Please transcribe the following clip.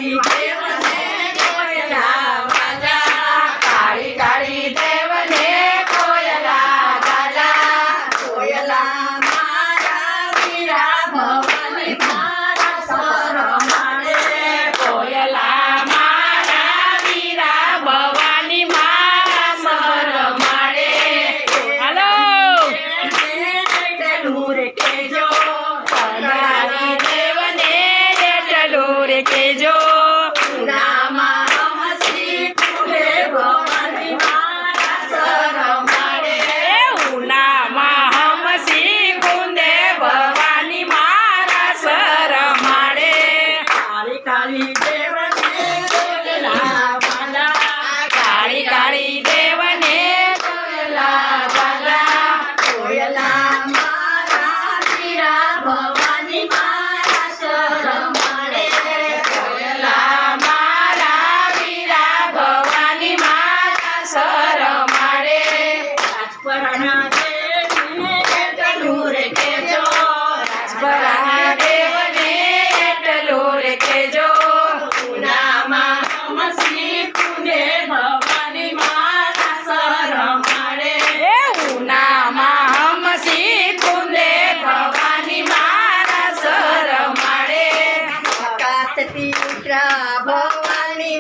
કાળી દેવને કોયલા વાલા કાળી કાળી દેવને કોયલા વાલા કોયલા મારા વીરા ભવાની મારા સરમાળે કોયલા મારા વીરા ભવાની મારા સરમાળે હાલો ઢૂર કેજો કાળી દેવને ઢૂર કેજો નામાં હસી ફૂલે ભવાની મારા સરમાળે ઉનામાં હમસી કુંદે ભવાની મારા સરમાળે કાળી કાળી દેવને કોયલા વાલા કાળી કાળી દેવને કોયલા વાલા કોયલા મારા વીરા ભવાની મારા સરમાળે કોયલા મારા વીરા ભવાની મારા સરમાળે રાજપરાના દેવને ઢૂર કેજો રાજપરાના દેવને ઢૂર કેજો ઉનામાં હમસી કુંદે ભવાની મારા સરમાળે ઉનામાં હમસી કુંદે ભવાની મારા સરમાળે આકાશથી ઉતરા ભવાની